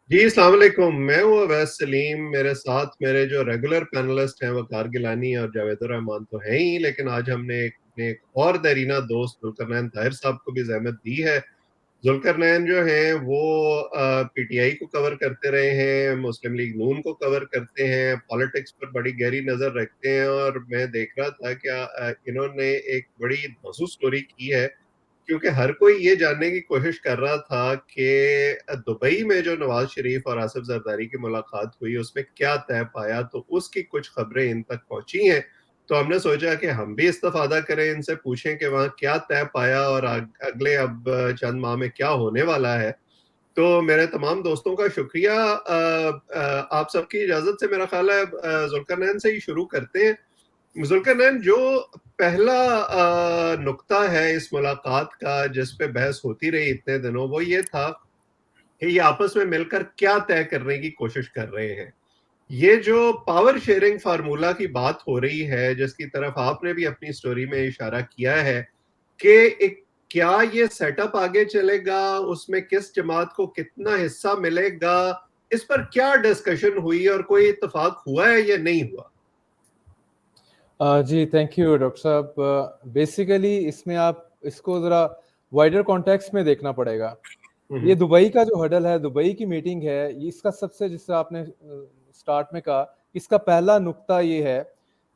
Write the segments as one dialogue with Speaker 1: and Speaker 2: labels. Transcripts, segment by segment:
Speaker 1: जी, अस्सलाम वालेकुम। मैं हूँ अवैस सलीम। मेरे साथ मेरे जो रेगुलर पैनलिस्ट हैं वकार गिलानी और जावेद रहमान तो हैं ही, लेकिन आज हमने एक और देरीना दोस्त जुल्करनैन ताहिर साहब को भी ज़हमत दी है। जुल्करनैन जो हैं वो पीटीआई को कवर करते रहे हैं, मुस्लिम लीग नून को कवर करते हैं, पॉलिटिक्स पर बड़ी गहरी नज़र रखते हैं और मैं देख रहा था कि इन्होंने एक बड़ी मौजूद स्टोरी की है, क्योंकि हर कोई ये जानने की कोशिश कर रहा था कि दुबई में जो नवाज शरीफ और आसिफ जरदारी की मुलाकात हुई उसमें क्या तय पाया, तो उसकी कुछ खबरें इन तक पहुंची हैं। तो हमने सोचा कि हम भी इस्तेफादा करें, इनसे पूछें कि वहाँ क्या तय पाया और अगले अब चंद माह में क्या होने वाला है। तो मेरे तमाम दोस्तों का शुक्रिया। आप सबकी इजाजत से मेरा ख्याल है जुल्करनैन से ही शुरू करते हैं। जुल्करनैन, जो पहला नुक्ता है इस मुलाकात का जिस पे बहस होती रही इतने दिनों, वो ये था कि ये आपस में मिलकर क्या तय करने की कोशिश कर रहे हैं। ये जो पावर शेयरिंग फार्मूला की बात हो रही है, जिसकी तरफ आपने भी अपनी स्टोरी में इशारा किया है कि एक क्या ये सेटअप आगे चलेगा, उसमें किस जमात को कितना हिस्सा मिलेगा, इस पर क्या डिस्कशन हुई और कोई इत्तेफाक हुआ है या नहीं हुआ?
Speaker 2: जी थैंक यू डॉक्टर साहब। बेसिकली इसमें आप इसको ज़रा वाइडर कॉन्टेक्स्ट में देखना पड़ेगा। ये दुबई का जो हडल है, दुबई की मीटिंग है, इसका सबसे, जिससे आपने स्टार्ट में कहा, इसका पहला नुक्ता ये है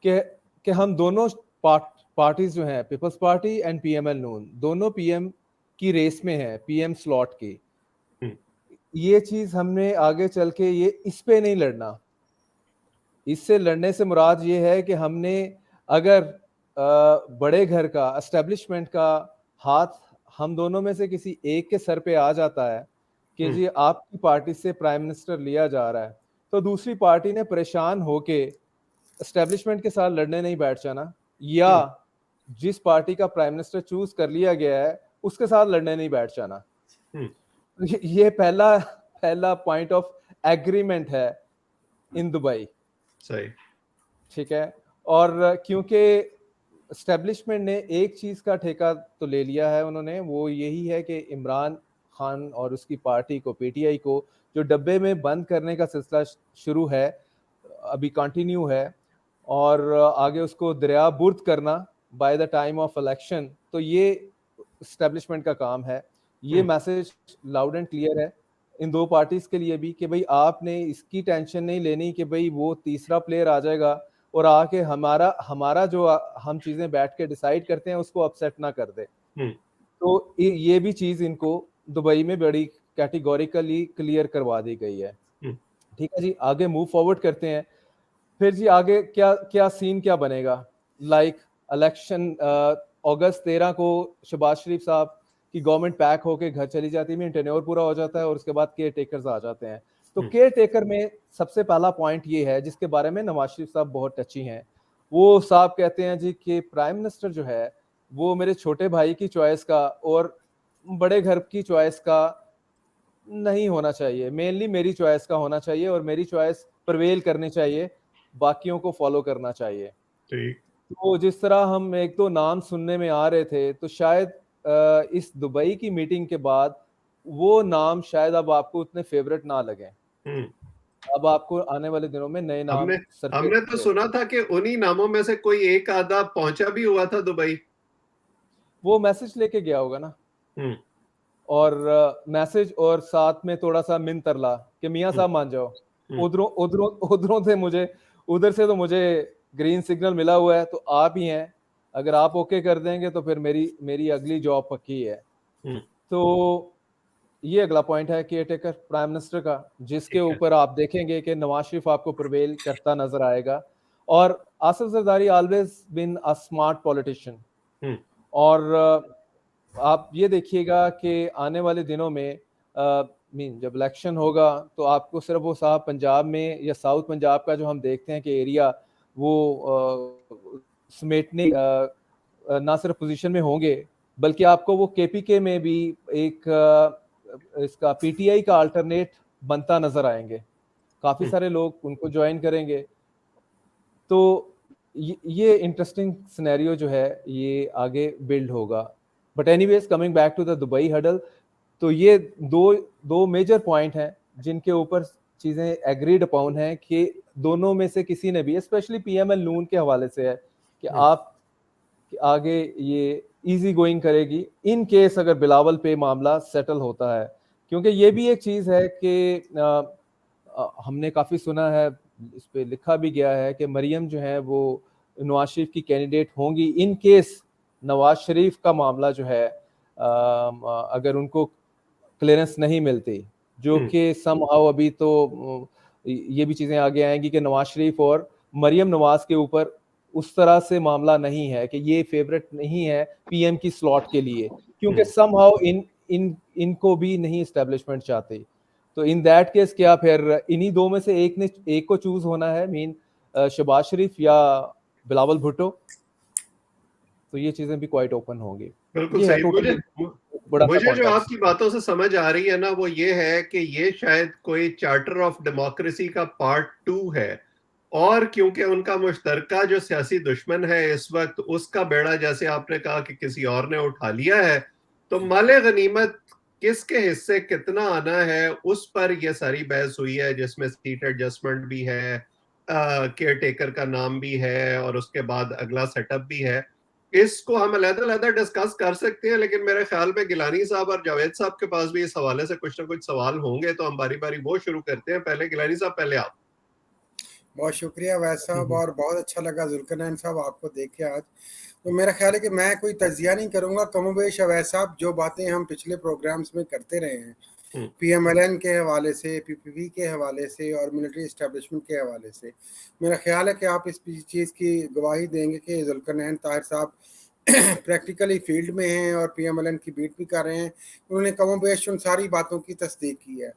Speaker 2: कि हम दोनों पार्टीज जो हैं, पीपल्स पार्टी एंड पीएमएल नून, दोनों पीएम की रेस में है, पीएम स्लॉट की। ये चीज हमने आगे चल के ये इस पे नहीं लड़ना। इससे लड़ने से मुराद ये है कि हमने अगर बड़े घर का, एस्टेब्लिशमेंट का हाथ हम दोनों में से किसी एक के सर पे आ जाता है कि जी आपकी पार्टी से प्राइम मिनिस्टर लिया जा रहा है, तो दूसरी पार्टी ने परेशान होके एस्टेब्लिशमेंट के साथ लड़ने नहीं बैठ जाना, या जिस पार्टी का प्राइम मिनिस्टर चूज कर लिया गया है उसके साथ लड़ने नहीं बैठ जाना। ये पहला पहला पॉइंट ऑफ एग्रीमेंट है इन दुबई।
Speaker 1: सही।
Speaker 2: ठीक है। और क्योंकि एस्टेब्लिशमेंट ने एक चीज का ठेका तो ले लिया है उन्होंने, वो यही है कि इमरान खान और उसकी पार्टी को, पीटीआई को, जो डब्बे में बंद करने का सिलसिला शुरू है, अभी कंटिन्यू है, और आगे उसको दरिया बुर्द करना by the time of election, तो ये एस्टेब्लिशमेंट का काम है। ये मैसेज लाउड एंड क्लियर है इन दो पार्टीज के लिए भी कि भाई आपने इसकी टेंशन नहीं लेनी कि भाई वो तीसरा प्लेयर आ जाएगा और आके हमारा हमारा जो हम चीजें बैठ के डिसाइड करते हैं उसको अपसेट ना कर दे। तो ये भी चीज इनको दुबई में बड़ी कैटेगोरिकली क्लियर करवा दी गई है। ठीक है जी, आगे मूव फॉरवर्ड करते हैं। फिर जी आगे क्या क्या सीन क्या बनेगा? लाइक इलेक्शन अगस्त 13 को शहबाज शरीफ साहब की गवर्नमेंट पैक होके घर चली जाती है, टेन्योर पूरा हो जाता है और उसके बाद केयर टेकर्स आ जाते हैं। तो केयर टेकर में सबसे पहला पॉइंट ये है जिसके बारे में नवाज शरीफ साहब बहुत टची हैं। वो साहब कहते हैं जी कि प्राइम मिनिस्टर जो है वो मेरे छोटे भाई की चॉइस का और बड़े घर की चॉइस का नहीं होना चाहिए, मेनली मेरी चॉइस का होना चाहिए और मेरी चॉइस प्रवेल करनी चाहिए, बाकियों को फॉलो करना चाहिए। तो जिस तरह हम एक दो नाम सुनने में आ रहे थे, तो शायद इस दुबई की मीटिंग के बाद वो नाम शायद अब आपको उतने फेवरेट ना लगे। अब आपको आने वाले दिनों में नए नाम
Speaker 1: हमने
Speaker 2: सरफेस
Speaker 1: हमने तो
Speaker 2: होंगे।
Speaker 1: सुना था कि उन्हीं नामों में से कोई एक आधा पहुंचा भी हुआ था दुबई।
Speaker 2: वो मैसेज लेके गया होगा ना, और मैसेज और साथ में थोड़ा सा मिन तरला कि मियाँ साहब मान जाओ। उधरों उधरों उधरों से मुझे, उधर से तो मुझे ग्रीन सिग्नल मिला हुआ है, तो आप ही हैं, अगर आप ओके कर देंगे तो फिर मेरी मेरी अगली जॉब पक्की है। तो ये अगला पॉइंट है केयर टेकर प्राइम मिनिस्टर का, जिसके ऊपर आप देखेंगे कि नवाज शरीफ आपको प्रिवेल करता नजर आएगा। और Asif Zardari always been a smart politician. और आप ये देखिएगा कि आने वाले दिनों में जब इलेक्शन होगा तो आपको सिर्फ वो साहब पंजाब में या साउथ पंजाब का जो हम देखते हैं कि एरिया वो समेटने ना सिर्फ पोजीशन में होंगे, बल्कि आपको वो केपीके में भी एक इसका पीटीआई का अल्टरनेट बनता नजर आएंगे, काफी सारे लोग उनको ज्वाइन करेंगे। तो ये इंटरेस्टिंग सिनेरियो जो है ये आगे बिल्ड होगा। But anyways, coming back to the Dubai huddle, तो ये दो दो मेजर पॉइंट हैं जिनके ऊपर चीजें एग्रीड अपॉन है कि दोनों में से किसी ने भी, स्पेशली पीएमएल नून के हवाले से है कि आप आगे ये इजी गोइंग करेगी इन केस अगर बिलावल पे मामला सेटल होता है। क्योंकि ये भी एक चीज है कि हमने काफी सुना है, इस पे लिखा भी गया है कि मरियम जो है वो नवाज शरीफ की कैंडिडेट होंगी इन केस नवाज शरीफ का मामला जो है अगर उनको क्लियरेंस नहीं मिलती, जो कि समहाउ अभी तो ये भी चीजें आगे आएंगी कि नवाज शरीफ और मरियम नवाज के ऊपर उस तरह से मामला नहीं है कि ये फेवरेट नहीं है पीएम की स्लॉट के लिए, क्योंकि समहाउ इनको भी नहीं एस्टेब्लिशमेंट चाहती। तो इन दैट केस क्या फिर इन्हीं दो में से एक को चूज होना है, मीन शहबाज शरीफ या बिलावल भुट्टो? तो ये चीजें भी क्वाइट ओपन होंगी।
Speaker 1: बिल्कुल
Speaker 2: ये है
Speaker 1: सही।
Speaker 2: टोटली बड़ा सा
Speaker 1: मुझे जो
Speaker 2: कॉन्टेक्स्ट।
Speaker 1: आपकी बातों से समझ आ रही है ना, वो ये है कि ये शायद कोई चार्टर ऑफ डेमोक्रेसी का पार्ट 2 है, और क्योंकि उनका मुश्तरका जो सियासी दुश्मन है इस वक्त, उसका बेड़ा जैसे आपने कहा कि किसी और ने उठा लिया है, तो माले गनीमत किसके हिस्से कितना आना है उस पर यह सारी बहस हुई है, जिसमें सीट एडजस्टमेंट भी है, केयर टेकर का नाम भी है, और उसके बाद अगला सेटअप भी है। इसको हम अलग-अलग डिस्कस कर सकते हैं, लेकिन मेरे ख्याल में गिलानी साहब और जावेद साहब के पास भी इस हवाले से कुछ ना कुछ सवाल होंगे, तो हम बारी-बारी वो शुरू करते हैं। पहले गिलानी साहब, पहले आप।
Speaker 3: बहुत शुक्रिया वैद साहब, और बहुत अच्छा लगा जुल्करनैन साहब आपको देख के आज। तो मेरा ख्याल है कि मैं कोई तजिया नहीं करूंगा, कमोबेश अवैध साहब जो बातें हम पिछले प्रोग्राम्स में करते रहे हैं पीएमएलएन के हवाले से, पीपीपी के हवाले से और मिलिट्री एस्टेब्लिशमेंट के हवाले से, मेरा ख्याल है कि आप इस चीज़ की गवाही देंगे कि जुल्करनैन ताहिर साहब प्रैक्टिकली फील्ड में हैं और पीएमएलएन की बीट भी कर रहे हैं। उन्होंने कमोबेश उन सारी बातों की तस्दीक की है।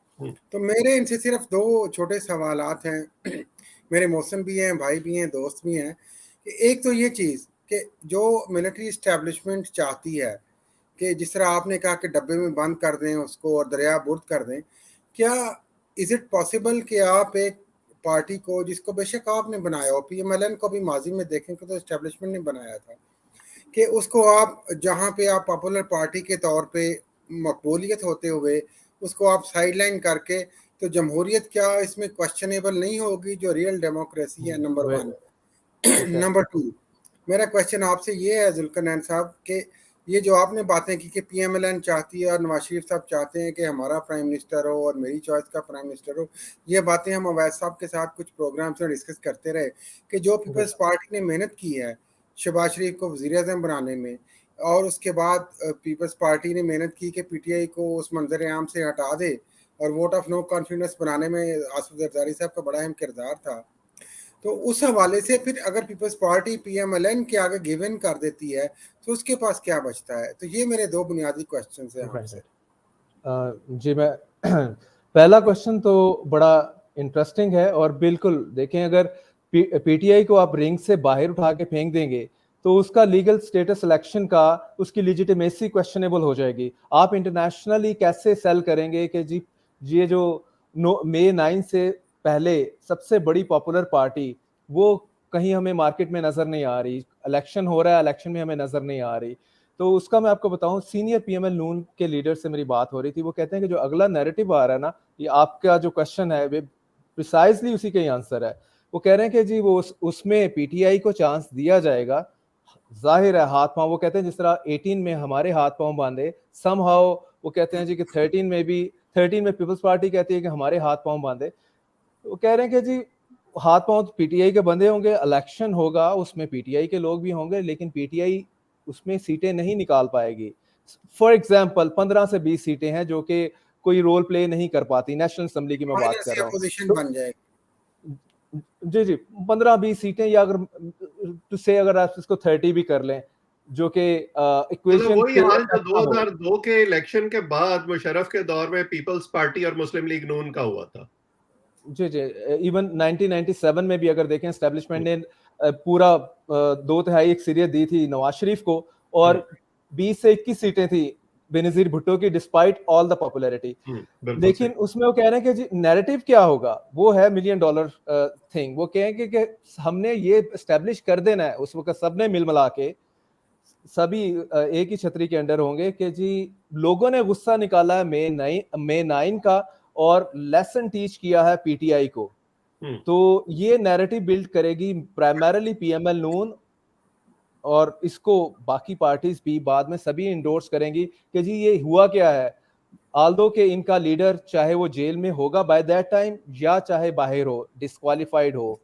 Speaker 3: तो मेरे इनसे सिर्फ दो छोटे सवालात हैं मेरे मौसम भी हैं, भाई भी हैं, दोस्त भी हैं। एक तो ये चीज़ कि जो मिलिट्री इस्टेब्लिशमेंट चाहती है कि जिस तरह आपने कहा कि डब्बे में बंद कर दें उसको और दरिया बुर्द कर दें, क्या इज़ इट पॉसिबल कि आप एक पार्टी को, जिसको बेशक आपने बनाया हो, पीएमएलएन को भी माजी में देखें कि तो इस्टेब्लिशमेंट ने बनाया था, कि उसको आप जहाँ पे आप पॉपुलर पार्टी के तौर पे मकबूलियत होते हुए उसको आप साइडलाइन करके, तो जमहूरियत क्या इसमें क्वेश्चनेबल नहीं होगी जो रियल डेमोक्रेसी है? Number one. नंबर टू, मेरा क्वेश्चन आपसे ये है जुल्करनैन साहब कि ये जो आपने बातें की कि पीएमएलएन चाहती है और नवाज शरीफ साहब चाहते हैं कि हमारा प्राइम मिनिस्टर हो और मेरी चॉइस का प्राइम मिनिस्टर हो, ये बातें हम अवैध साहब के साथ कुछ प्रोग्राम्स में डिस्कस करते रहे कि जो पीपल्स पार्टी ने मेहनत की है शहबाज शरीफ को वज़ीर आज़म बनाने में, और उसके बाद पीपल्स पार्टी ने मेहनत की कि पीटीआई को उस मंजर आम से हटा दे और वोट ऑफ नो कॉन्फिडेंस बनाने में आसिफ जरदारी साहब का बड़ा अहम किरदार था। तो उस हवाले से फिर अगर पीपल्स पार्टी पीएमएलएन के आगे गिव इन कर देती है तो उसके पास क्या बचता है? तो ये मेरे दो बुनियादी क्वेश्चन हैं आपसे।
Speaker 2: जी, मैं पहला क्वेश्चन तो बड़ा इंटरेस्टिंग है, और बिल्कुल देखें, अगर पीटीआई को आप रिंग से बाहर उठा के फेंक देंगे तो उसका लीगल स्टेटस इलेक्शन का, उसकी लेजिटिमेसी क्वेश्चनेबल हो जाएगी। आप इंटरनेशनली कैसे सेल करेंगे कि जी ये जो मई 9 से पहले सबसे बड़ी पॉपुलर पार्टी, वो कहीं हमें मार्केट में नजर नहीं आ रही, इलेक्शन हो रहा है, इलेक्शन में हमें नजर नहीं आ रही। तो उसका मैं आपको बताऊं, सीनियर पीएमएल नून के लीडर से मेरी बात हो रही थी, वो कहते हैं कि जो अगला नैरेटिव आ रहा है ना, ये आपका जो क्वेश्चन है वे प्रिसाइजली उसी का ही आंसर है। वो कह रहे हैं कि जी वो उसमें पीटीआई को चांस दिया जाएगा, जाहिर है हाथ पांव, वो कहते हैं जिस तरह 18 में हमारे हाथ पांव बांधे, समहाउ वो कहते हैं जी कि 13 में पीपल्स पार्टी कहती है कि हमारे हाथ पांव बांधे। वो कह रहे हैं कि जी हाथ पांव तो पीटीआई के बंधे होंगे, इलेक्शन होगा उसमें पीटीआई के लोग भी होंगे, लेकिन पीटीआई उसमें सीटें नहीं निकाल पाएगी। फॉर एग्जाम्पल 15 से 20 सीटें हैं जो कि कोई रोल प्ले नहीं कर पाती, नेशनल असेंबली की मैं बात कर रहा हूँ।
Speaker 3: बन जाएगी
Speaker 2: जी जी, 15-20 सीटें, या अगर टू से अगर आप इसको 30 भी कर लें, जो कि इक्वेशन
Speaker 1: वही हाल जो 2002 के इलेक्शन के बाद मुशर्रफ के दौर में पीपल्स पार्टी और मुस्लिम लीग नून का हुआ था।
Speaker 2: जी जी, इवन 1997 में भी अगर देखें, एस्टेब्लिशमेंट ने पूरा 2/3 अक्सरियत दी थी नवाज शरीफ को, और 20 से 21 सीटें थी बेनजीर भुट्टो की, डिस्पाइट ऑल द पॉपुलैरिटी। लेकिन उसमें वो कह रहे हैं कि जी नैरेटिव क्या होगा, वो है $1 मिलियन थिंग। वो कहेंगे कि हमने ये एस्टेब्लिश कर देना है, उस वक्त सबने मिल मिला के सभी एक ही छतरी के अंडर होंगे कि जी लोगों ने गुस्सा निकाला है मई 9 का, और लेसन टीच किया है पीटीआई को। तो ये नैरेटिव बिल्ड करेगी प्राइमरीली पीएमएल नून, और इसको बाकी पार्टीज भी बाद में सभी इंडोर्स करेंगी कि जी ये हुआ क्या है। आल्दो के इनका लीडर चाहे वो जेल में होगा बाय दैट टाइम या चाहे बाहर हो, डिस्क्वालिफाइड हो,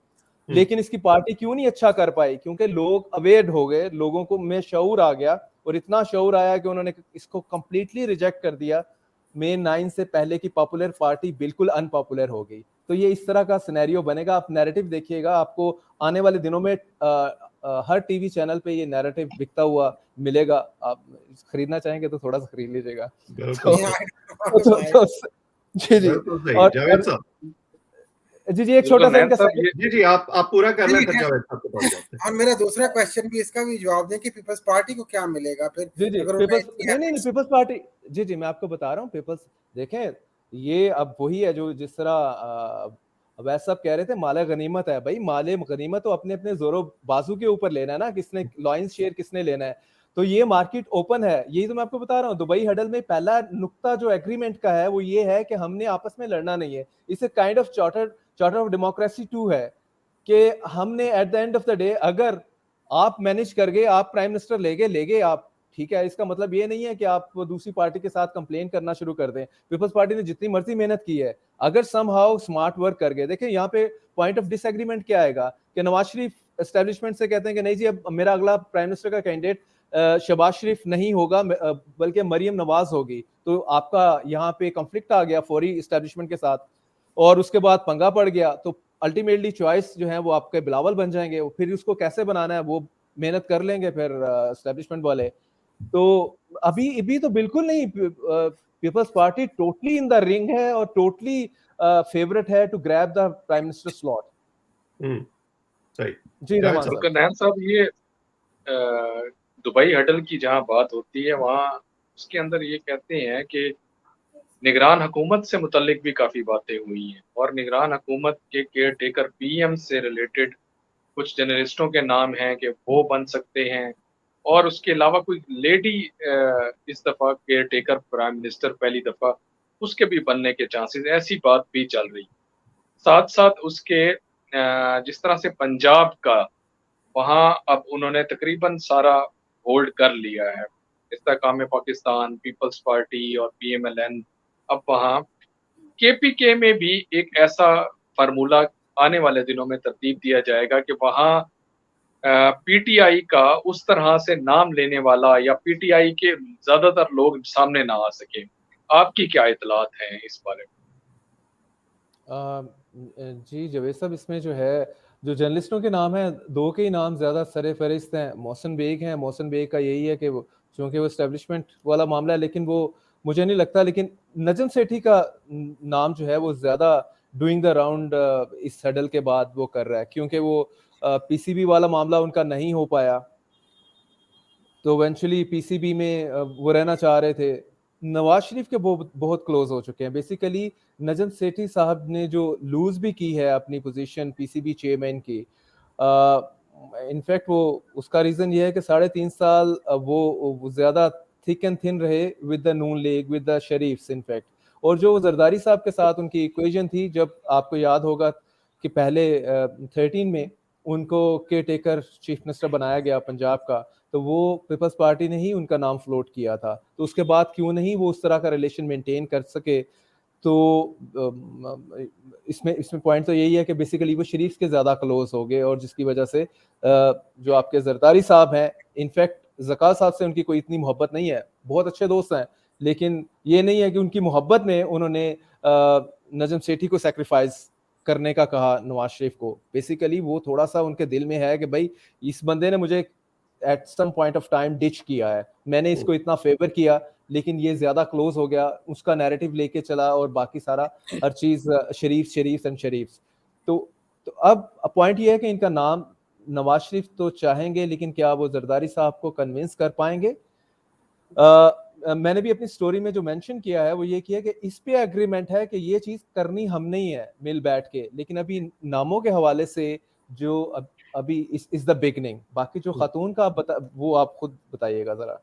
Speaker 2: लेकिन इसकी पार्टी क्यों नहीं अच्छा कर पाई? क्योंकि लोग अवेयर हो गए, लोगों को में शऊर आ गया, और इतना शऊर आया कि उन्होंने इसको कंप्लीटली रिजेक्ट कर दिया। May 9 से पहले की पॉपुलर पार्टी बिल्कुल अनपॉपुलर हो गई। तो ये इस तरह का सिनेरियो बनेगा। आप नैरेटिव देखिएगा, आपको आने वाले दिनों में हर टीवी चैनल पे ये नैरेटिव बिकता हुआ मिलेगा। आप खरीदना चाहेंगे तो थोड़ा सा खरीद लीजिएगा। जी जी। और
Speaker 1: जावेद साहब,
Speaker 2: जी एक छोटा सा इनका
Speaker 1: जी आप पूरा कर लें, फिर जावेद साहब के पास जाते हैं।
Speaker 3: और मेरा दूसरा क्वेश्चन भी, इसका भी जवाब दें कि पीपल्स पार्टी को क्या मिलेगा फिर?
Speaker 2: जी पीपल्स नहीं पीपल्स पार्टी, जी मैं आपको बता रहा हूँ। पीपल्स देखें, ये अब वही है जो जिस तरह वैसे सब कह रहे थे माले गनीमत है। भाई माले गनीमत तो अपने अपने जोरों बाजू के ऊपर लेना है ना, किसने लॉयंस शेयर किसने लेना है। तो ये मार्केट ओपन है, यही तो मैं आपको बता रहा हूँ। दुबई हडल में पहला नुक्ता जो एग्रीमेंट का है वो ये है कि हमने आपस में लड़ना नहीं है। इसे kind of charter of democracy 2 है कि हमने at the end of the day, अगर आप मैनेज कर गए, आप प्राइम मिनिस्टर ले गए आप, ठीक है, इसका मतलब ये नहीं है कि आप दूसरी पार्टी के साथ कंप्लेन करना शुरू कर दें। पीपल्स पार्टी ने जितनी मर्जी मेहनत की है, अगर समहाउ स्मार्ट वर्क कर गए। देखिए यहाँ पे पॉइंट ऑफ डिसएग्रीमेंट क्या आएगा कि नवाज शरीफ एस्टेब्लिशमेंट से कहते हैं कि नहीं जी, अब मेरा अगला प्राइम मिनिस्टर का कैंडिडेट शहबाज शरीफ नहीं होगा, बल्कि मरियम नवाज होगी। तो आपका यहाँ पे कॉन्फ्लिक्ट आ गया फौरी एस्टेब्लिशमेंट के साथ, और उसके बाद पंगा पड़ गया। तो अल्टीमेटली चॉइस जो है वो आपके बिलावल बन जाएंगे। फिर उसको कैसे बनाना है वो मेहनत कर लेंगे फिर एस्टेब्लिशमेंट वाले। तो अभी तो बिल्कुल नहीं, Peoples Party totally in the ring है और टोटली फेवरेट है to grab the prime minister slot.
Speaker 1: सही
Speaker 2: जी
Speaker 4: रहमान साहब, ये दुबई हडल की जहां बात होती है वहां उसके अंदर ये कहते हैं कि निगरान हुकूमत से मुतल्लिक भी काफ़ी बातें हुई हैं, और निगरान हुकूमत के केयर टेकर पीएम से रिलेटेड कुछ जर्नलिस्टों के नाम हैं कि वो बन सकते हैं, और उसके अलावा कोई लेडी इस दफ़ा केयर टेकर प्राइम मिनिस्टर पहली दफ़ा उसके भी बनने के चांसेस, ऐसी बात भी चल रही। साथ साथ उसके जिस तरह से पंजाब का वहाँ अब उन्होंने तकरीबन सारा होल्ड कर लिया है, इस्तेकाम पाकिस्तान, पीपल्स पार्टी और पीएमएलएन। अब वहाँ केपीके में भी एक ऐसा फार्मूला आने वाले दिनों में तरतीब दिया जाएगा कि वहाँ पीटीआई का उस तरह से नाम लेने वाला या पीटीआई के ज्यादातर लोग सामने ना आ सके। आपकी क्या इतलात हैं इस बारे
Speaker 2: में? जी जवेद साहब, इसमें जो है जो जर्नलिस्टों के नाम हैं, दो के ही नाम ज्यादा सरे फहरिस्त हैं। मोहसिन बेग हैं। मोहसिन बेग का यही है कि वो चूंकि वो एस्टेब्लिशमेंट वाला मामला है, लेकिन वो मुझे नहीं लगता। लेकिन नजम सेठी का नाम जो है वो ज्यादा डूइंग द राउंड इस हडल के बाद वो कर रहा है, क्योंकि वो पीसीबी वाला मामला उनका नहीं हो पाया, तो इवेंचुअली पीसीबी में वो रहना चाह रहे थे। नवाज शरीफ के बहुत क्लोज हो चुके हैं। बेसिकली नजम सेठी साहब ने जो लूज भी की है अपनी पोजीशन पीसीबी चेयरमैन की, इनफैक्ट वो उसका रीजन ये है कि 3.5 साल वो ज्यादा थिक एंड थिन रहे with the Noon League, with the Sharifs in fact. और जो जरदारी साहब के साथ उनकी इक्वेशन थी, जब आपको याद होगा कि पहले 13 में उनको केयर टेकर चीफ मिनिस्टर बनाया गया पंजाब का, तो वो पीपल्स पार्टी ने ही उनका नाम फ्लोट किया था। तो उसके बाद क्यों नहीं वो उस तरह का रिलेशन मेंटेन कर सके। तो इसमें पॉइंट तो यही है कि बेसिकली वो शरीफ के ज्यादा क्लोज हो गए, और जिसकी वजह से जो आपके जरदारी साहब हैं, इनफैक्ट ज़का साहब से उनकी कोई इतनी मोहब्बत नहीं है, बहुत अच्छे दोस्त हैं, लेकिन ये नहीं है कि उनकी मोहब्बत में उन्होंने नजम सेठी को सेक्रीफाइस करने का कहा नवाज शरीफ को। बेसिकली वो थोड़ा सा उनके दिल में है कि भाई इस बंदे ने मुझे at some point of time ditch किया है, मैंने इसको इतना फेवर किया, लेकिन ये ज्यादा क्लोज हो गया, उसका नैरेटिव लेके चला, और बाकी सारा हर चीज शरीफ एंड शरीफ। तो अब पॉइंट ये है कि इनका नाम नवाज शरीफ तो चाहेंगे, लेकिन क्या वो जरदारी साहब को कन्विंस कर पाएंगे? मैंने भी अपनी स्टोरी में जो मेंशन किया है वो ये किया कि इस पे एग्रीमेंट है कि ये चीज करनी हमने ही है मिल बैठ के, लेकिन अभी नामों के हवाले से जो अभी इस द बिगनिंग। बाकी जो खातून का वो आप खुद बताइएगा जरा।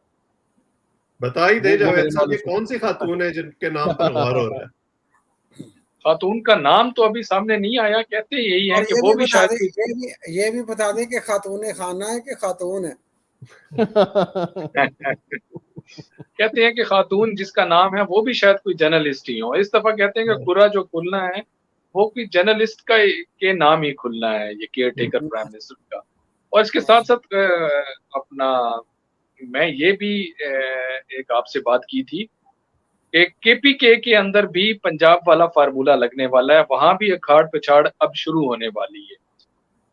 Speaker 1: बता ही दे जावेद साहब, ये कौन सी खातून है जिनके नाम पर गौर हो रहा है?
Speaker 4: खातून का नाम तो अभी सामने नहीं आया, कहते यही है
Speaker 3: और
Speaker 4: कि
Speaker 3: ये
Speaker 4: वो
Speaker 3: भी
Speaker 4: भी
Speaker 3: बता
Speaker 4: शायद
Speaker 3: दें,
Speaker 4: कोई
Speaker 3: ये भी बता दें कि खातून खाना है कि खातून है।
Speaker 4: कहते हैं कि खातून जिसका नाम है वो भी शायद कोई जर्नलिस्ट ही हो। इस दफा कहते हैं कि कुरा जो खुलना है वो कोई जर्नलिस्ट का के नाम ही खुलना है, ये केयर टेकर प्राइम मिनिस्टर का। और इसके साथ साथ अपना मैं ये भी एक आपसे बात की थी कि केपीके के अंदर भी पंजाब वाला फार्मूला लगने वाला है, वहां भी अखाड़ पिछाड़ अब शुरू होने वाली है।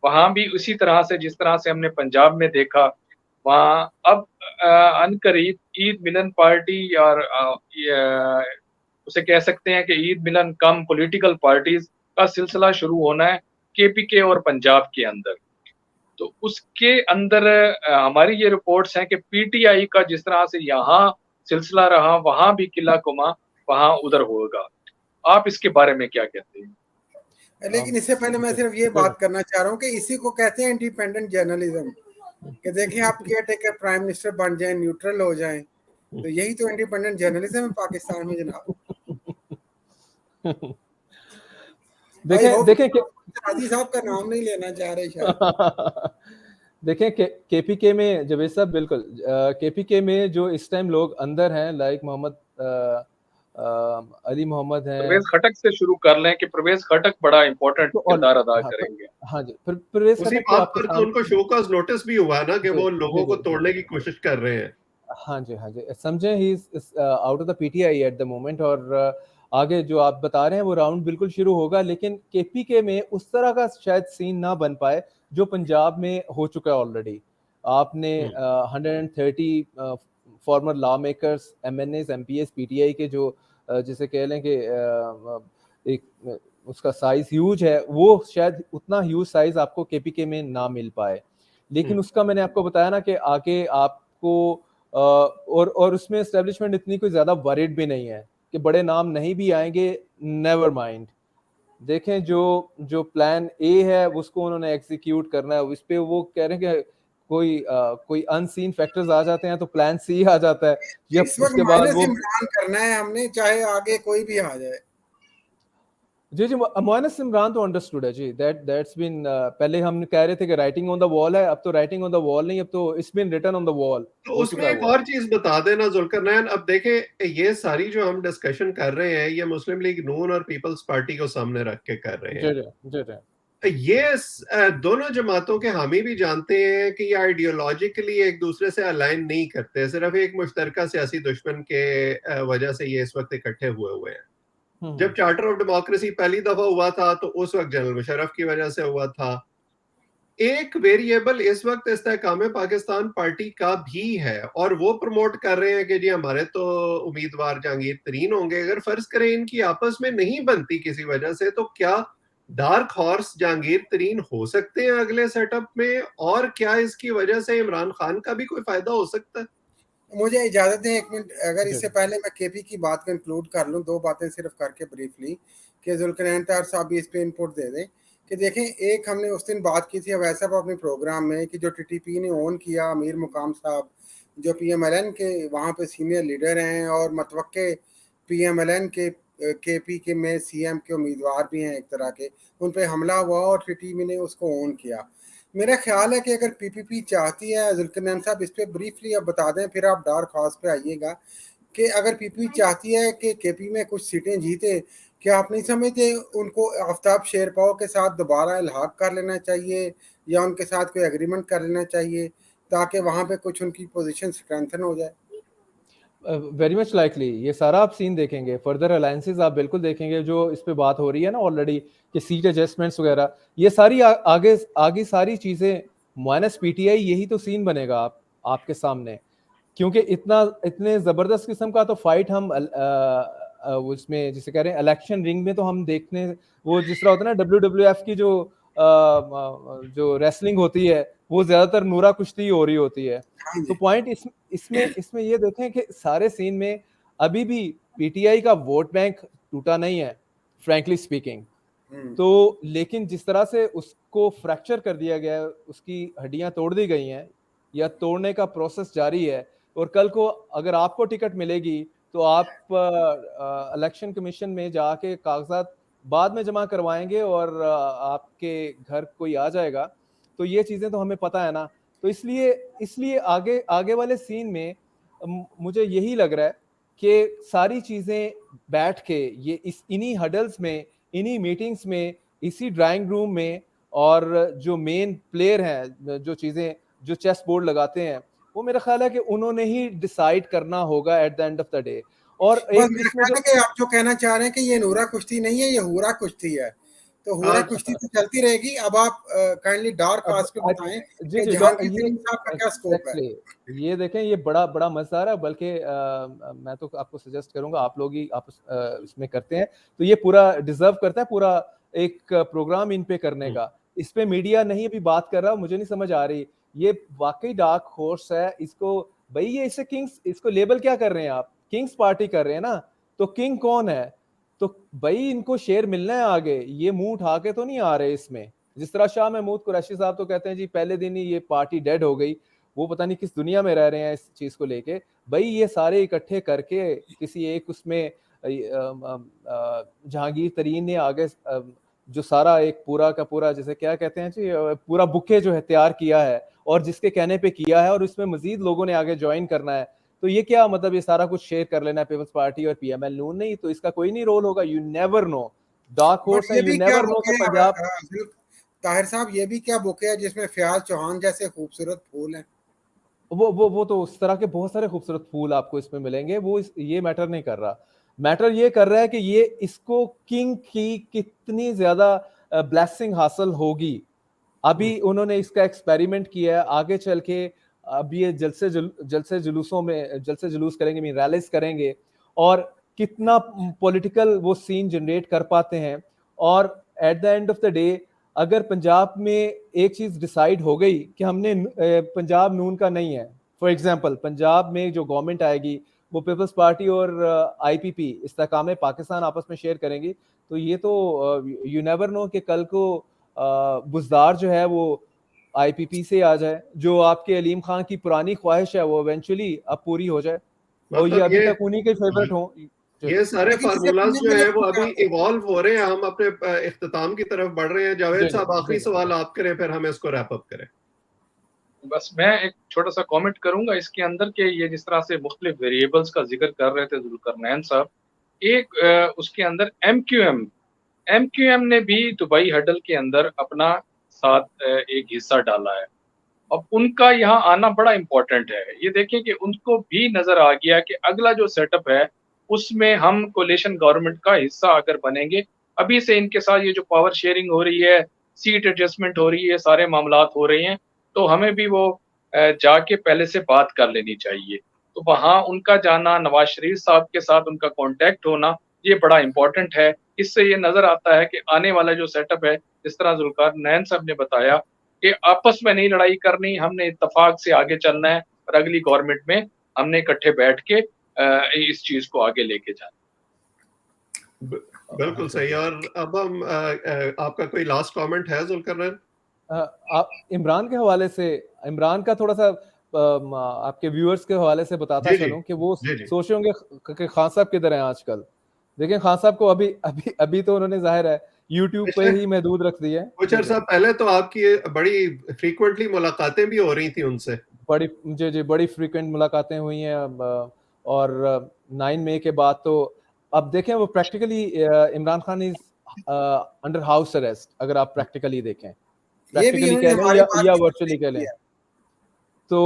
Speaker 4: वहां भी उसी तरह से जिस तरह से हमने पंजाब में देखा, वहां अब अनकरीब ईद मिलन पार्टी और उसे कह सकते हैं कि ईद मिलन कम पॉलिटिकल पार्टीज का सिलसिला शुरू होना है केपीके और पंजाब के अंदर। तो उसके अंदर हमारी ये रिपोर्ट्स हैं कि पीटीआई का जिस तरह से यहाँ सिलसिला रहा, वहां भी किला कुमा वहां उधर होगा। आप इसके बारे में क्या कहते हैं?
Speaker 3: लेकिन इससे पहले मैं सिर्फ ये बात करना चाह रहा हूँ कि इसी को कहते हैं इंडिपेंडेंट जर्नलिज्म, कि देखिए आप केयर टेकर प्राइम मिनिस्टर बन जाएं, न्यूट्रल हो जाएं, तो यही तो इंडिपेंडेंट जर्नलिज्म है पाकिस्तान में जनाब।
Speaker 2: देखें कि
Speaker 3: हाजी साहब का नाम नहीं लेना चाह रहे शायद।
Speaker 2: देखें केपीके में जवेद साहब, बिल्कुल केपीके में जो इस टाइम लोग अंदर हैं, लाइक मोहम्मद अली मोहम्मद हैं।
Speaker 4: परवेज खटक से शुरू कर लें कि परवेज खटक बड़ा इंपॉर्टेंट
Speaker 2: तो
Speaker 4: किरदार अदा करेंगे।
Speaker 2: हाँ जी, परवेज
Speaker 1: उसी
Speaker 2: खटक
Speaker 1: बात पर तो उनको शो कॉज नोटिस भी हुआ ना कि वो लोगों को तोड़ने की कोशिश कर रहे हैं।
Speaker 2: हाँ जी, हाँ जी, समझे, he is out of the PTI at the moment. और आगे जो आप बता रहे हैं वो राउंड बिल्कुल शुरू होगा, लेकिन केपीके में उस तरह का शायद सीन ना बन पाए जो पंजाब में हो चुका है ऑलरेडी। आपने 130 former law makers, MNS, MPS, PTI के जो जिसे कह लें कि एक उसका साइज ह्यूज है, वो शायद उतना ह्यूज साइज आपको केपीके में ना मिल पाए। लेकिन उसका मैंने आपको बताया ना कि आगे आपको और उसमें एस्टेब्लिशमेंट इतनी कोई ज्यादा वरीड भी नहीं है कि बड़े नाम नहीं भी आएंगे, नेवर माइंड। देखें जो प्लान ए है उसको उन्होंने एग्जीक्यूट करना है, उस पे वो कह रहे हैं कि कोई अनसीन फैक्टर्स आ जाते हैं तो प्लान सी आ जाता है, या
Speaker 3: इस वक्त
Speaker 2: उसके बाद
Speaker 3: माइनस
Speaker 2: वो
Speaker 3: इमरान करना है हमने, चाहे आगे कोई भी आ जाए।
Speaker 2: जी जी, मोइनस इमरान तो अंडरस्टूड है जी, दैट्स बीन पहले हम कह रहे थे कि राइटिंग ऑन द वॉल है, अब तो राइटिंग ऑन द वॉल नहीं, अब तो it's been written on the wall,
Speaker 1: तो
Speaker 2: हो
Speaker 1: उसमें
Speaker 2: चुका है
Speaker 1: एक
Speaker 2: वो।
Speaker 1: और चीज बता देना जुल्करनैन, अब देखें ये सारी जो हम डिस्कशन कर रहे हैं ये मुस्लिम लीग नून और पीपल्स पार्टी को सामने रख के कर रहे हैं।
Speaker 2: जी जी,
Speaker 1: ये दोनों जमातों के हामी भी जानते हैं कि ये आइडियोलॉजिकली एक दूसरे से अलाइन नहीं करते, सिर्फ एक मुश्तरका सियासी दुश्मन के वजह से ये इस वक्त इकट्ठे हुए हैं। जब चार्टर ऑफ डेमोक्रेसी पहली दफा हुआ था तो उस वक्त जनरल मुशर्रफ की वजह से हुआ था। एक वेरिएबल इस वक्त इस्तेहकाम पाकिस्तान पार्टी का भी है और वो प्रमोट कर रहे हैं कि जी हमारे तो उम्मीदवार जहांगीर तरीन होंगे। अगर फर्ज करें इनकी आपस में नहीं बनती किसी वजह से, तो क्या डार्क हॉर्स जहांगीर तरीन हो सकते हैं अगले सेटअप में, और क्या इसकी वजह से इमरान खान का भी कोई फायदा हो सकता है?
Speaker 3: मुझे इजाजत दें एक मिनट, अगर इससे पहले मैं केपी की बात कंक्लूड कर लूं, दो बातें सिर्फ करके ब्रीफली, कि जुल्करनैन तार साहब भी इस पे इनपुट दे दें। कि देखें, एक हमने उस दिन बात की थी वैसा अपने प्रोग्राम में कि जो टीटीपी ने ऑन किया, अमीर मुकाम साहब जो पीएमएलएन के वहाँ पे सीनियर लीडर हैं और मतवक्के पीएमएलएन के केपी के में सीएम के उम्मीदवार भी हैं एक तरह के, उन पे हमला हुआ और टीटीपी ने उसको ऑन किया। मेरा ख्याल है कि अगर पीपीपी चाहती है, जुल्करनैन साहब इस पे ब्रीफली अब बता दें, फिर आप डार्क हॉर्स पे आइएगा, कि अगर पीपीपी चाहती है कि केपी में कुछ सीटें जीते, क्या आप नहीं समझते उनको आफ्ताब शेरपाव के साथ दोबारा इल्हाक कर लेना चाहिए या उनके साथ कोई एग्रीमेंट कर लेना चाहिए ताकि वहाँ पे कुछ उनकी पोजीशन स्ट्रेंथन हो जाए?
Speaker 2: वेरी मच लाइकली ये सारा आप सीन देखेंगे, फर्दर अलायंसेस आप बिल्कुल देखेंगे, जो इस पे बात हो रही है ना ऑलरेडी कि सीट एडजस्टमेंट्स वगैरह, ये सारी आगे आगे सारी चीजें माइनस पीटीआई, यही तो सीन बनेगा आपके सामने। क्योंकि इतने जबरदस्त किस्म का तो फाइट हम उसमें जिसे कह रहे हैं इलेक्शन रिंग में तो हम देखने, वो जिस तरह होता है ना WWF की जो रेसलिंग होती है, वो ज्यादातर नूरा कुश्ती हो रही होती है। तो पॉइंट इसमें ये देखें कि सारे सीन में अभी भी पीटीआई का वोट बैंक टूटा नहीं है, फ्रैंकली स्पीकिंग। तो लेकिन जिस तरह से उसको फ्रैक्चर कर दिया गया है, उसकी हड्डियां तोड़ दी गई हैं या तोड़ने का प्रोसेस जारी है, और कल को अगर आपको टिकट मिलेगी तो आप इलेक्शन कमीशन में जाके कागजात बाद में जमा करवाएंगे और आपके घर कोई आ जाएगा। तो ये चीजें तो हमें पता है ना, तो इसलिए आगे आगे वाले सीन में मुझे यही लग रहा है कि सारी चीजें बैठ के ये इस इन्हीं हडल्स में, इन्हीं मीटिंग्स में, इसी ड्राइंग रूम में, और जो मेन प्लेयर हैं, जो चीजें जो चेस बोर्ड लगाते हैं, वो मेरा ख्याल है कि उन्होंने ही डिसाइड करना होगा at the end of the day. और
Speaker 3: बस
Speaker 2: एक
Speaker 3: मेरा
Speaker 2: इसमें
Speaker 3: ख्याल
Speaker 2: जो
Speaker 3: है कि आप जो कहना चाह रहे हैं कि ये नूरा कुश्ती नहीं है, ये हुरा कुश्ती है। तो हुरा कुश्ती तो चलती रहेगी। अब आप काइंडली डार्क कास्ट पे बताएं
Speaker 2: जी
Speaker 3: कि
Speaker 2: जी
Speaker 3: जहांगीर
Speaker 2: ये
Speaker 3: तरीन साहब का क्या स्कोप है।
Speaker 2: ये देखें, ये बड़ा बड़ा मजेदार है, बल्कि मैं तो आपको सजेस्ट करूंगा, आप लोग ही आप इसमें करते हैं तो ये पूरा डिजर्व करता है पूरा एक प्रोग्राम इन पे करने का। इस पे मीडिया नहीं अभी बात कर रहा, मुझे नहीं समझ आ रही। ये वाकई डार्क हॉर्स है। इसको भाई ये इसे किंग्स, इसको लेबल क्या कर रहे हैं आप? किंग्स पार्टी कर रहे हैं ना, तो किंग कौन है? तो भाई इनको शेयर मिलना है आगे, ये मुंह उठा के तो नहीं आ रहे इसमें। जिस तरह शाह महमूद कुरैशी साहब तो कहते हैं जी पहले दिन ही ये पार्टी डेड हो गई, वो पता नहीं किस दुनिया में रह रहे हैं इस चीज को लेके। भाई ये सारे इकट्ठे करके किसी एक उसमें जहांगीर तरीन ने आगे जो सारा एक पूरा का पूरा, जैसे क्या कहते हैं जी, पूरा बुके जो है तैयार किया है, और जिसके कहने पे किया है, और इसमें मजीद लोगों ने आगे ज्वाइन करना है। तो ये क्या मतलब, ये सारा कुछ शेयर कर लेना है पीपल्स पार्टी और पीएमएल नून नहीं, तो इसका कोई नहीं रोल होगा। You never know, dark horse है, यू नेवर नो कि पंजाब।
Speaker 3: ताहिर साहब, ये भी क्या बुके है जिसमें फयाज चौहान जैसे खूबसूरत फूल हैं?
Speaker 2: वो तो उस तरह के बहुत सारे खूबसूरत फूल आपको इसमें मिलेंगे, वो ये मैटर नहीं कर रहा। मैटर ये कर रहा है कि ये इसको किंग की कितनी ज्यादा ब्लेसिंग हासिल होगी। अभी उन्होंने इसका एक्सपेरिमेंट किया है, आगे चल के अब ये जलसे जुलूसों में जलसे जुलूस करेंगे, मीन रैलीज करेंगे, और कितना पॉलिटिकल वो सीन जनरेट कर पाते हैं। और at the end of the day अगर पंजाब में एक चीज डिसाइड हो गई कि हमने पंजाब नून का नहीं है, फॉर एग्जांपल पंजाब में जो गवर्नमेंट आएगी वो पीपल्स पार्टी और आईपीपी इस्तेकाम पाकिस्तान आपस में शेयर करेंगी, तो ये तो यू नेवर नो कि कल को बुजदार जो है वो आईपीपी से आ जाए, जो आपके अलीम खान की पुरानी ख्वाहिश है वो इवेंचुअली अब पूरी हो जाए, और ये अभी तक उन्हीं के फेवरेट हो।
Speaker 1: ये सारे फार्मूलाज जो है वो अभी इवॉल्व हो रहे हैं। हम अपने इख्तिताम की तरफ बढ़ रहे हैं। जावेद साहब, आखिरी सवाल आप करें, फिर हम इसको रैप अप करें।
Speaker 4: बस मैं एक छोटा सा कमेंट करूंगा इसके अंदर के, ये जिस तरह से मुख्तलिफ वेरिएबल्स का जिक्र कर रहे थे जुल्करनैन साहब, एक उसके अंदर एमक्यूएम ने भी दुबई हडल के अंदर अपना साथ एक हिस्सा डाला है। अब उनका यहाँ आना बड़ा इंपॉर्टेंट है। ये देखें कि उनको भी नजर आ गया कि अगला जो सेटअप है उसमें हम कोलिशन गवर्नमेंट का हिस्सा अगर बनेंगे, अभी से इनके साथ ये जो पावर शेयरिंग हो रही है, सीट एडजस्टमेंट हो रही है, सारे मामलात हो रहे हैं, तो हमें भी वो जाके पहले से बात कर लेनी चाहिए। तो वहाँ उनका जाना, नवाज शरीफ साहब के साथ उनका कांटेक्ट होना, ये बड़ा इंपॉर्टेंट है। इससे ये नजर आता है कि आने वाला जो सेटअप है, जिस तरह जुल्करनैन साहब ने बताया कि आपस में नहीं लड़ाई करनी, हमने इत्तेफाक से आगे चलना है, और अगली गवर्नमेंट में हमने इकट्ठे बैठ के इस चीज को आगे लेके जाना।
Speaker 1: बिल्कुल सही। और अब हम आपका कोई लास्ट कमेंट है जुल्करनैन?
Speaker 2: आप इमरान के हवाले से, इमरान का थोड़ा सा आपके व्यूअर्स के हवाले से बताता चलूं कि वो सोच रहे होंगे कि खान साहब किधर हैं आजकल। देखें, खान साहब को अभी तो उन्होंने जाहिर है यूट्यूब पे ही महदूद रख दिया है।
Speaker 1: कुछ अर्सा पहले तो आपकी बड़ी फ्रीक्वेंटली मुलाकातें भी हो रही थी उनसे।
Speaker 2: बड़ी फ्रीक्वेंट मुलाकातें हुई हैं। और 9 मई के बाद तो अब देखें वो practically Imran Khan is under house arrest, अगर आप प्रैक्टिकली देखें, प्रैक्टिकली कह लें या वर्चुअली कह लें। तो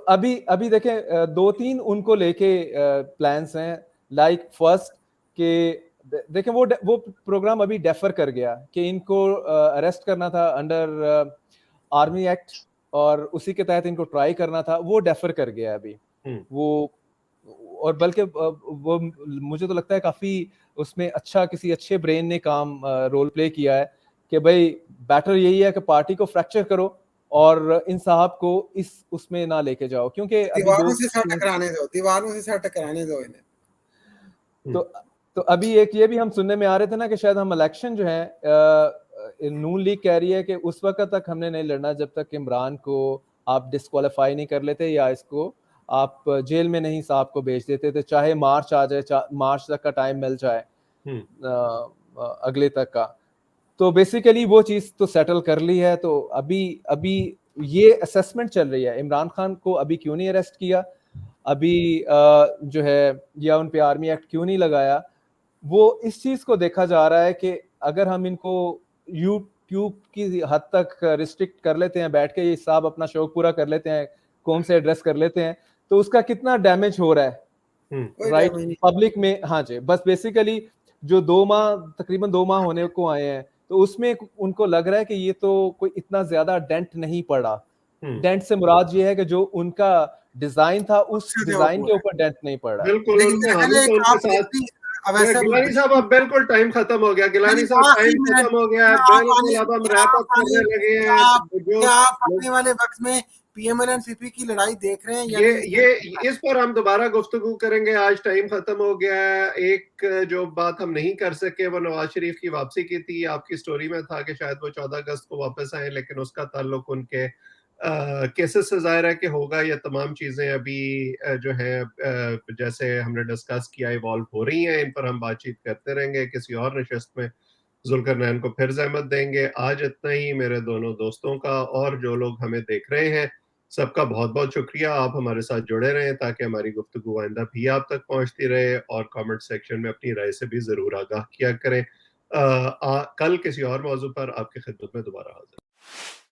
Speaker 2: अभी देखें 2-3 उनको लेके प्लान्स हैं। लाइक फर्स्ट के देखें वो प्रोग्राम अभी डेफर कर गया कि इनको अरेस्ट करना था अंडर आर्मी एक्ट, और उसी के तहत इनको ट्राई करना था, वो डेफर कर गया अभी वो। और बल्कि वो मुझे तो लगता है काफी उसमें अच्छा, किसी अच्छे ब्रेन ने काम रोल प्ले किया है कि भाई बेटर यही है कि पार्टी को फ्रैक्चर करो और इन साहब को उसमें ना लेके जाओ, क्योंकि
Speaker 3: दीवारों से सर टकराने दो इन्हें।
Speaker 2: तो अभी एक ये भी हम सुनने में आ रहे थे ना कि शायद हम इलेक्शन जो है, नून लीग कह रही है कि उस वक्त तक हमने नहीं लड़ना जब तक इमरान को आप डिस्क्वालीफाई नहीं कर लेते या इसको आप जेल में नहीं साहब को भेज देते, तो चाहे मार्च आ जाए, मार्च तक का टाइम मिल जाए। अगले तक का। तो बेसिकली वो चीज़ तो सेटल कर ली है। तो अभी अभी ये असेसमेंट चल रही है, इमरान खान को अभी क्यों नहीं अरेस्ट किया, अभी जो है या उन पे आर्मी एक्ट क्यों नहीं लगाया, वो इस चीज़ को देखा जा रहा है कि अगर हम इनको यूट्यूब की हद तक रिस्ट्रिक्ट कर लेते हैं, बैठ के ये साहब अपना शौक पूरा कर लेते हैं, कौम से एड्रेस कर लेते हैं, तो उसका कितना डैमेज हो रहा है
Speaker 3: कोई
Speaker 2: राइट
Speaker 3: डैमेज नहीं।
Speaker 2: पब्लिक में। हाँ जी, बस बेसिकली जो 2 माह तकरीबन 2 माह होने को आए हैं, तो उसमें उनको लग रहा है कि ये तो कोई इतना ज़्यादा डेंट नहीं पड़ा। डेंट से मुराद ये है कि जो उनका डिज़ाइन था, उस
Speaker 3: उससे ज़्यादा
Speaker 2: डिज़ाइन
Speaker 3: हुआ
Speaker 2: के
Speaker 3: है।
Speaker 2: ऊपर डेंट नहीं पड़ा है।
Speaker 1: बिल्कुल,
Speaker 3: लेकिन
Speaker 1: उनके
Speaker 3: मेरा ख्याल
Speaker 1: हामी
Speaker 3: है
Speaker 1: तो
Speaker 3: कि
Speaker 1: उनके
Speaker 3: आप
Speaker 1: साथ
Speaker 3: भी अवैध साहब
Speaker 1: गिलानी साहब अब बिल्कुल टाइम खत्म हो गया। गिलानी साहब
Speaker 3: आखिरी
Speaker 1: टाइम
Speaker 3: मिनट
Speaker 1: खत्म हो गया है,
Speaker 3: क्या आप
Speaker 1: बिल्कुल अब हम रैप अप करने लगे
Speaker 3: क्या
Speaker 1: हैं।
Speaker 3: आप
Speaker 1: जो
Speaker 3: क्या आप
Speaker 1: लोग
Speaker 3: आने वाले वक्त में पीएमएल-एनसीपी की लड़ाई देख रहे हैं या
Speaker 1: ये
Speaker 3: नहीं?
Speaker 1: ये इस पर हम दोबारा गुफ्तगू करेंगे। आज टाइम खत्म हो गया है। एक जो बात हम नहीं कर सके वो नवाज शरीफ की वापसी की थी। आपकी स्टोरी में था कि शायद वो 14 अगस्त को वापस आए, लेकिन उसका ताल्लुक उनके केसेस से ज़ाहिर है कि होगा। ये तमाम चीज़ें अभी जो है जैसे हमने डिस्कस किया इवॉल्व हो रही हैं। इन पर हम बातचीत करते रहेंगे। किसी और नशस्त में जुल्करनैन को फिर ज़हमत देंगे। आज इतना ही। मेरे दोनों दोस्तों का और जो लोग हमें देख रहे हैं, सबका बहुत-बहुत शुक्रिया। आप हमारे साथ जुड़े रहें ताकि हमारी गुफ्तगू आइंदा भी आप तक पहुँचती रहे, और कमेंट सेक्शन में अपनी राय से भी ज़रूर आगाह किया करें। कल किसी और मौज़ू पर आपकी खिदमत में दोबारा हाज़िर